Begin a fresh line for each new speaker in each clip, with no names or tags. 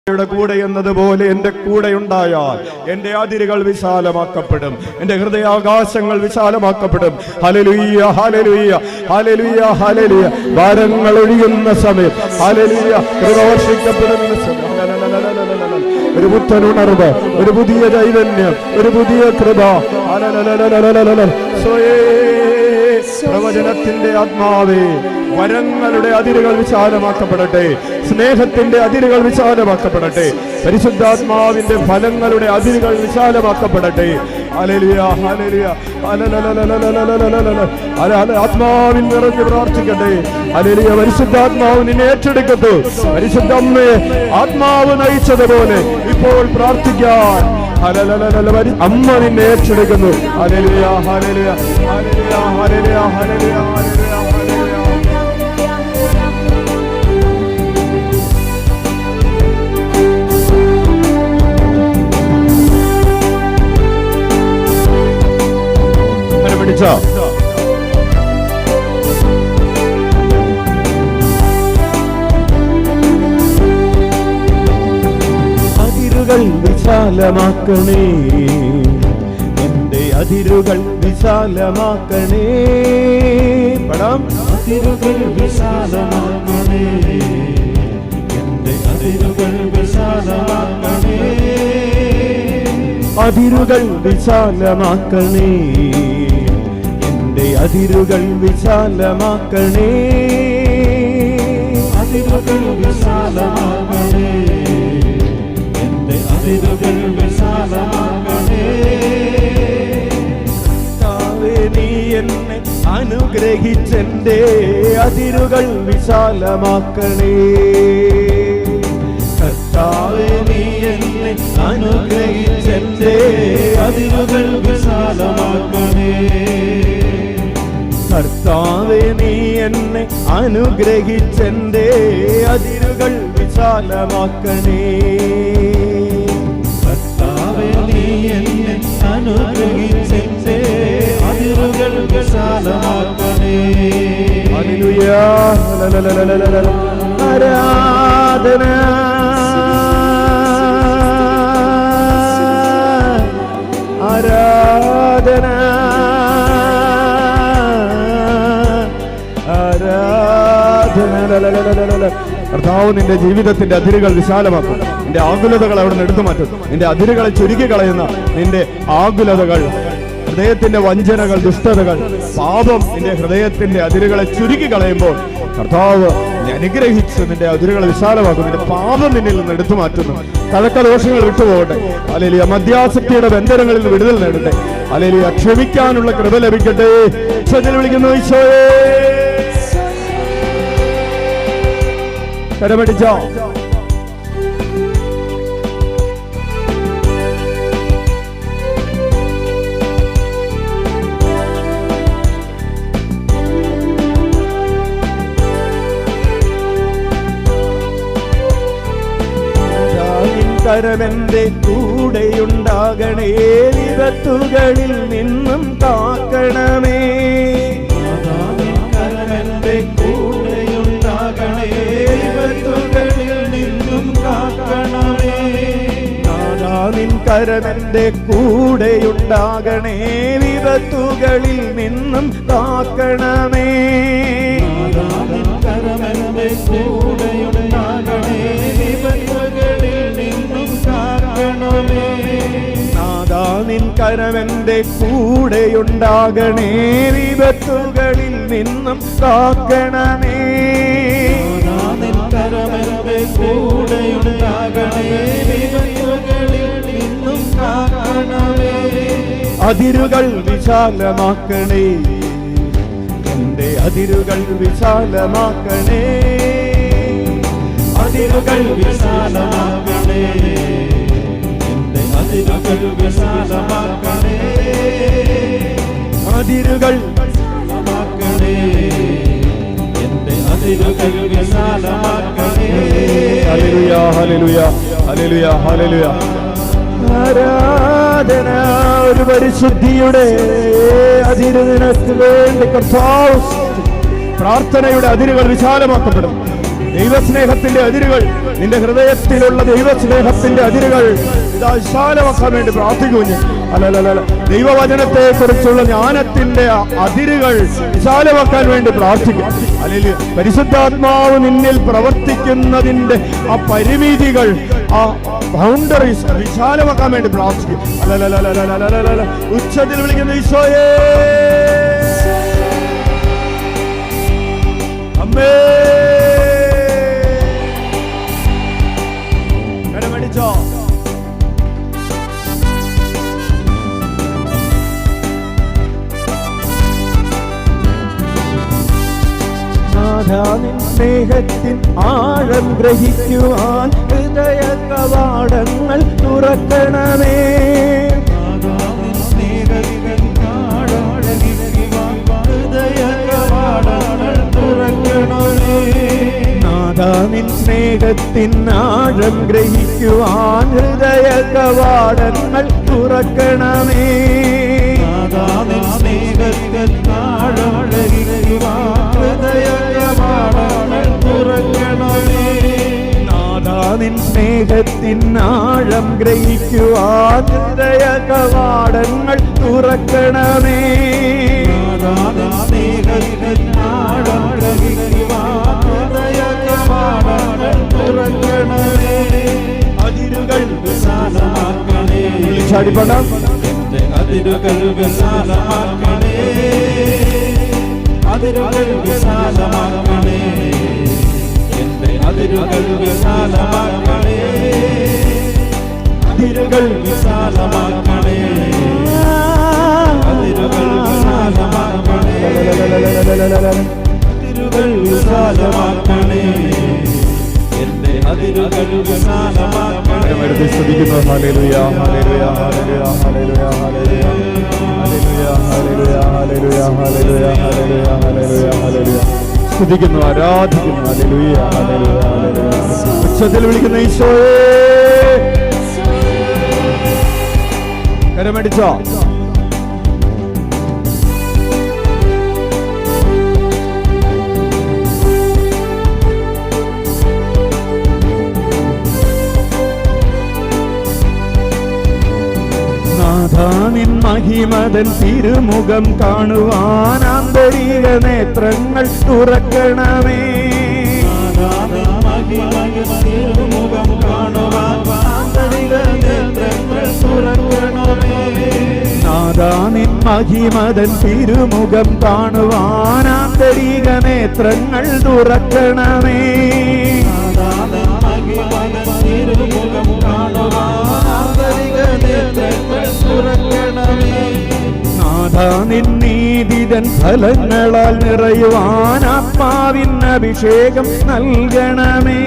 കൂടെ എന്നതുപോലെ എന്റെ കൂടെ ഉണ്ടായാൽ എന്റെ അതിരുകൾ വിശാലമാക്കപ്പെടും, എന്റെ ഹൃദയാകാശങ്ങൾ വിശാലമാക്കപ്പെടും. ഹല്ലേലൂയ, ഹല്ലേലൂയ, ഹല്ലേലൂയ, ഹല്ലേലൂയ. ഭാരങ്ങൾ ഒഴിയുന്ന സമയം, ഹല്ലേലൂയ, കൃപ വർഷിക്കപ്പെടുന്ന സമയം, ഒരു പുത്തൻ ഉണർവ്, ഒരു പുതിയ ചൈതന്യം, ഒരു പുതിയ കൃപ. പ്രവചനത്തിന്റെ ആത്മാവേ, വരങ്ങളുടെ അതിരുകൾ വിശാലമാക്കപ്പെടട്ടെ, സ്നേഹത്തിന്റെ അതിരുകൾ വിശാലമാക്കപ്പെടട്ടെ, പരിശുദ്ധാത്മാവിന്റെ ഫലങ്ങളുടെ അതിരുകൾ വിശാലമാക്കപ്പെടട്ടെ. ഹല്ലേലൂയ, ഹല്ലേലൂയ, ആത്മാവിൽ നിറഞ്ഞ് പ്രാർത്ഥിക്കട്ടെ. ഹല്ലേലൂയ, പരിശുദ്ധാത്മാവ് നിന്നെ ഏറ്റെടുക്കട്ടെ. പരിശുദ്ധ അമ്മയെ ആത്മാവ് നയിച്ചതുപോലെ ഇപ്പോൾ പ്രാർത്ഥിക്കാൻ അമ്മ നിന്നെ ഏറ്റെടുക്കുന്നു. ഹല്ലേലൂയ, ഹല്ലേലൂയ, ഹല്ലേലൂയ, ഹല്ലേലൂയ, ഹല്ലേലൂയ, ഹല്ലേലൂയ. അതിരുകൾ വിശാലമാക്കണേ, എന്റെ അതിരുകൾ വിശാലമാക്കണേ. പടാം.
അതിരുകൾ വിശാലമാക്കണേ, എന്റെ അതിരുകൾ വിശാലമാക്കണേ.
അതിരുകൾ വിശാലമാക്കണേ, എന്റെ അതിരുകൾ വിശാലമാക്കണേ.
അതിരുകൾ വിശാലമാക്കണേ, എന്റെ അതിരുകൾ വിശാലമാക്കണേ.
കർത്താവേ, നീ എന്നെ അനുഗ്രഹിച്ചെന്റെ അതിരുകൾ വിശാലമാക്കണേ.
കർത്താവേ, നീ എന്നെ അനുഗ്രഹിച്ചെന്റെ അതിരുകൾ വിശാലമാക്കണേ.
കർത്താവേ, നീ എന്നെ അനുഗ്രഹിച്ചെന്റെ അതിരുകൾ വിശാലമാക്കണേ.
കർത്താവേ, നീ എന്നെ അനുഗ്രഹിച്ചെന്റെ അതിരുകൾ വിശാലമാക്കണേ.
ഹല്ലേലൂയ, ആരാധന, ആരാധന, ആരാധന. കർത്താവ് നിന്റെ ജീവിതത്തിന്റെ അതിരുകൾ വിശാലമാക്കും. നിന്റെ ആകുലതകൾ അവിടെ നിന്ന് എടുത്തു മാറ്റും. നിന്റെ അതിരുകളെ ചുരുക്കി കളയുന്ന നിന്റെ ആകുലതകൾ, ഹൃദയത്തിന്റെ വഞ്ചനകൾ, ദുഷ്ടതകൾ, പാപം നിന്റെ ഹൃദയത്തിന്റെ അതിരുകളെ ചുരുക്കി കളയുമ്പോൾ കർത്താവ് അനുഗ്രഹിച്ച് നിന്റെ അതിരുകളെ വിശാലമാക്കും. നിന്റെ പാപം നിന്നിൽ നിന്ന് എടുത്തു മാറ്റുന്നു. തഴക്കദോഷങ്ങൾ വിട്ടുപോകട്ടെ. ഹല്ലേലൂയ, മദ്യാസക്തിയുടെ ബന്ധനങ്ങളിൽ വിടുതൽ നേടട്ടെ. ഹല്ലേലൂയ, ക്ഷമിക്കാനുള്ള കൃപ ലഭിക്കട്ടെ. വിളിക്കുന്നു ഈശോയേ. കരമടിച്ചോ. കരമെന്റെ കൂടെയുണ്ടാകണേ, വിപത്തുകളിൽ നിന്നും കാക്കണമേ.
കരമെന്റെ കൂടെയുണ്ടാകണേ, വിപത്തുകളിൽ നിന്നും കാക്കണമേ.
നാഥാ, നിൻ കരമെന്റെ കൂടെയുണ്ടാകണേ, വിപത്തുകളിൽ നിന്നും കാക്കണമേ.
കരമെന്റെ കൂടെയുണ്ടാകണേ, വിപത്തുകളിൽ നിന്നും കാക്കണമേ.
നാഥാ, നിൻ കരമെന്റെ കൂടെയുണ്ടാകണേ, വിപത്തുകളിൽ നിന്നും കാക്കണമേ.
കരമെന്റെ കൂടെയുണ്ടാകണേ, വിപത്തുകളിൽ നിന്നും കാക്കണമേ.
അതിരുകൾ വിശാലമാക്കണേ, എന്റെ അതിരുകൾ വിശാലമാക്കണേ.
അതിരുകൾ വിശാലമാക്കണേ, എന്റെ അതിരുകൾ വിശാലമാക്കണേ.
അതിരുകൾ
വിശാലമാക്കണേ, എന്റെ അതിരുകൾ വിശാലമാക്കണേ.
ഹല്ലേലൂയ, ഹല്ലേലൂയ, ഹല്ലേലൂയ, ഹല്ലേലൂയ. ആരാധന, ഒരു പരിശുദ്ധിയുടെ അതിര് നിനക്ക് വേണ്ടി കർത്താവ്. പ്രാർത്ഥനയുടെ അതിരുകൾ വിശാലമാക്കപ്പെടും. ദൈവസ്നേഹത്തിന്റെ അതിരുകൾ, നിന്റെ ഹൃദയത്തിലുള്ള ദൈവസ്നേഹത്തിന്റെ അതിരുകൾ ഇതാ വിശാലമാക്കാൻ വേണ്ടി പ്രാർത്ഥിക്കുന്നു. അല്ലല്ല, ദൈവവചനത്തെ കുറിച്ചുള്ള ജ്ഞാനത്തിന്റെ അതിരുകൾ വിശാലമാക്കാൻ വേണ്ടി പ്രാർത്ഥിക്കും. അല്ലെങ്കിൽ പരിശുദ്ധാത്മാവ് നിന്നിൽ പ്രവർത്തിക്കുന്നതിന്റെ ആ പരിമിതികൾ, ആ ബൗണ്ടറീസ് വിശാലമാക്കാൻ വേണ്ടി പ്രാർത്ഥിക്കും. അല്ലല്ല, ഉച്ചത്തിൽ വിളിക്കുന്ന ഈശോയേ, അമ്മേ, കരമടിച്ചോ. നിൻ സ്നേഹത്തിൻ ആഴം ഗ്രഹിക്കുവാൻ ഹൃദയ കവാടങ്ങൾ തുറക്കണമേ. നാഥാ നിൻ സ്നേഹത്തിൻ ആഴം ഗ്രഹിക്കുവാൻ ഹൃദയ കവാടങ്ങൾ തുറക്കണമേ. നിൻ സ്നേഹത്തിൻ ആഴം ഗ്രഹിക്കുവാൻ ഹൃദയ കവാടങ്ങൾ തുറക്കണമേ. അതിരുകൾ വിശാലമാക്കണേ. ചാടിപ്പാടാം.
അതിരുകൾ വിശാലമാക്കണേ, അതിരുകൾ വിശാലമാക്കണേ, അതിരുകൾ വിശാലമാക്കണേ, അതിരുകൾ വിശാലമാക്കണേ, അതിരുകൾ വിശാലമാക്കണേ, അതിരുകൾ വിശാലമാക്കണേ, എന്റെ അതിരുകൾ വിശാലമാക്കണേ.
സ്തുതിക്കുന്നു. ഹല്ലേലൂയ, ഹല്ലേലൂയ, ഹല്ലേലൂയ, ഹല്ലേലൂയ, ഹല്ലേലൂയ, ഹല്ലേലൂയ, ഹല്ലേലൂയ, ഹല്ലേലൂയ, ഹല്ലേലൂയ, ഹല്ലേലൂയ, ഹല്ലേലൂയ. സ്തുതിക്കുന്നു, ആരാധിക്കുന്നു. ഹല്ലേലൂയ, ഹല്ലേലൂയ, ഹല്ലേലൂയ. ഉച്ചത്തിൽ വിളിക്കുന്ന ഈശോയേ, കരമടിച്ചോ. നാഥാ നിൻ മഹിമതൻ തിരുമുഖം കാണുവാൻ ആന്തരിക നേത്രങ്ങൾ തുറക്കണമേ.
തിരുമുഖം കാണുവാൻ ആന്തരിക നേത്രങ്ങൾ തുറക്കണമേ.
നാഥാ നിൻ മഹിമതൻ തിരുമുഖം കാണുവാൻ ആന്തരിക നേത്രങ്ങൾ തുറക്കണമേ.
തിരുമുഖം കാണുവാൻ ആന്തരിക നേത്രങ്ങൾ തുറക്കണമേ.
നാഥാ നിൻ നീതിതൻ ഫലങ്ങളാൽ നിറയുവാൻ ആത്മാവിൻ അഭിഷേകം നൽകണമേ.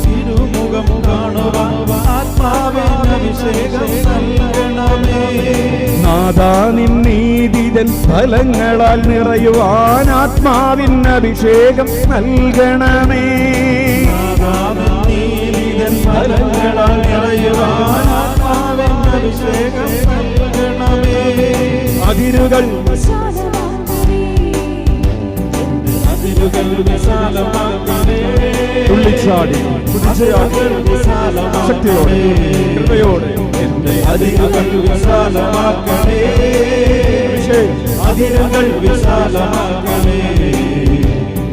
തിരുമുഖം കാണുവാൻ ആത്മാവിൻ അഭിഷേകം നൽകണമേ.
നാഥാ നിൻ നീതിതൻ ഫലങ്ങളാൽ നിറയുവാൻ ആത്മാവിൻ അഭിഷേകം നൽകണമേ.
ഫലങ്ങളാൽ നിറയുവാൻ ആത്മാവിൻ അഭിഷേകം നൽകണമേ.
അതിരുകൾ
അതിരുകൾ വിശാലമാക്കണേ.
തുള്ളിച്ചാടി ശക്തിയോടെ കൃപയോടെ
എന്റെ അതിരുകൾ വിശാലമാക്കണേ. അതിരുകൾ വിശാലമാക്കണേ,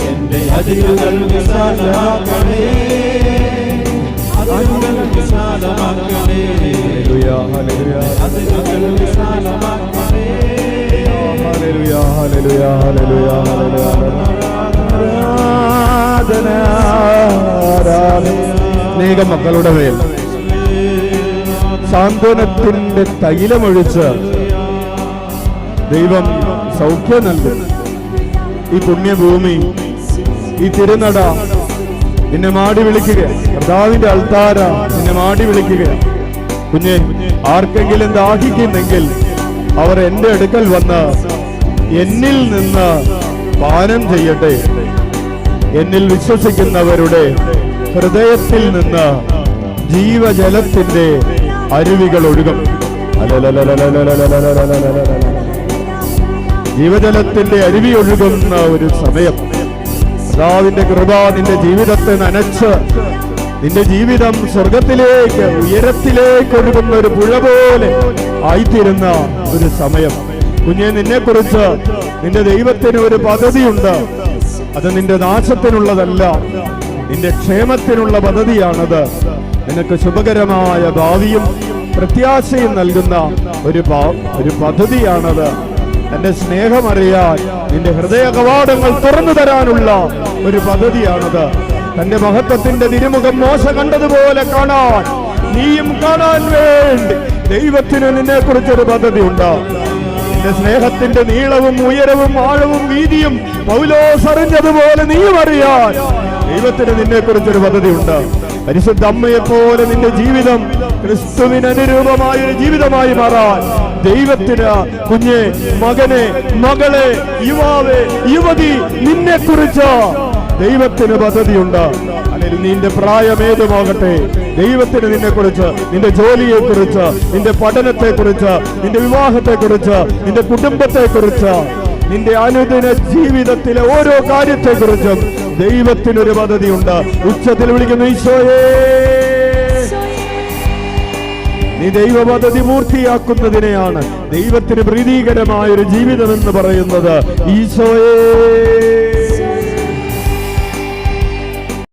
എന്റെ അതിരുകൾ വിശാലമാക്കണേ, അതിരുകൾ വിശാലമാക്കണേ, അതിരുകൾ വിശാലമാക്കണേ.
ഹല്ലേലൂയ, ഹല്ലേലൂയ, ഹല്ലേലൂയ, ഹല്ലേലൂയ. ആരാധന, ആരാധന. അനേകം മക്കളുടെ മേൽ സാന്ത്വനത്തിന്റെ തൈലമൊഴിച്ച് ദൈവം സൗഖ്യം നൽകും. ഈ പുണ്യഭൂമി, ഈ തിരുനട നിന്നെ മാടി വിളിക്കുക. കർത്താവിന്റെ അൾത്താര നിന്നെ മാടി വിളിക്കുക. കുഞ്ഞെ, ആർക്കെങ്കിലും ദാഹിക്കുന്നെങ്കിൽ അവർ എന്റെ അടുക്കൽ വന്ന് എന്നിൽ നിന്ന് പാനം ചെയ്യട്ടെ. എന്നിൽ വിശ്വസിക്കുന്നവരുടെ ഹൃദയത്തിൽ നിന്ന് ജീവജലത്തിന്റെ അരുവികൾ ഒഴുകും. ജീവജലത്തിന്റെ അരുവി ഒഴുകുന്ന ഒരു സമയം കർത്താവിന്റെ കൃപ നിന്റെ ജീവിതത്തെ നനച്ച് നിന്റെ ജീവിതം സ്വർഗത്തിലേക്ക് ഉയരത്തിലേക്ക് ഒഴുകുന്ന ഒരു പുഴ പോലെ ആയിത്തീരുന്ന ഒരു സമയം. കുഞ്ഞെ, നിന്നെ കുറിച്ച് നിന്റെ ദൈവത്തിന് ഒരു പദ്ധതിയുണ്ട്. അത് നിന്റെ നാശത്തിനുള്ളതല്ല, നിന്റെ ക്ഷേമത്തിനുള്ള പദ്ധതിയാണത്. നിനക്ക് ശുഭകരമായ ഭാവിയും പ്രത്യാശയും നൽകുന്ന ഒരു പദ്ധതിയാണത്. തന്റെ സ്നേഹമറിയാൻ നിന്റെ ഹൃദയ കവാടങ്ങൾ തുറന്നു തരാനുള്ള ഒരു പദ്ധതിയാണത്. തന്റെ മഹത്വത്തിന്റെ തിരുമുഖം മോശ കണ്ടതുപോലെ കാണാൻ, നീയും കാണാൻ വേണ്ടി ദൈവത്തിന് നിന്നെ കുറിച്ചൊരു പദ്ധതി ഉണ്ട്. നിന്റെ സ്നേഹത്തിന്റെ നീളവും ഉയരവും ആഴവും വീതിയും പൗലോസ് അറിഞ്ഞതുപോലെ നീയും അറിയാൻ ദൈവത്തിന് നിന്നെ കുറിച്ചൊരു പദ്ധതി ഉണ്ട്. പരിശുദ്ധ അമ്മയെ പോലെ നിന്റെ ജീവിതം ക്രിസ്തുവിന് അനുരൂപമായ ഒരു ജീവിതമായി മാറാൻ ദൈവത്തിന്, കുഞ്ഞെ, മകനെ, മകളെ, യുവാവേ, യുവതി, നിന്നെ കുറിച്ച് ദൈവത്തിന് പദ്ധതിയുണ്ട്. അല്ലെങ്കിൽ നിന്റെ പ്രായമേതുമാകട്ടെ, ദൈവത്തിന് നിന്നെ കുറിച്ച്, നിന്റെ ജോലിയെ കുറിച്ച്, നിന്റെ പഠനത്തെ കുറിച്ച്, നിന്റെ വിവാഹത്തെ കുറിച്ച്, നിന്റെ കുടുംബത്തെ കുറിച്ച്, നിന്റെ അനുദിന ജീവിതത്തിലെ ഓരോ കാര്യത്തെ കുറിച്ചും ദൈവത്തിനൊരു പദ്ധതിയുണ്ട്. ഉച്ചത്തിൽ വിളിക്കുന്ന ഈശോയേ, നീ ദൈവ പദ്ധതി പൂർത്തിയാക്കുന്നതിനെയാണ് ദൈവത്തിന് പ്രീതികരമായ ഒരു ജീവിതം എന്ന് പറയുന്നത്. ഈശോയേ,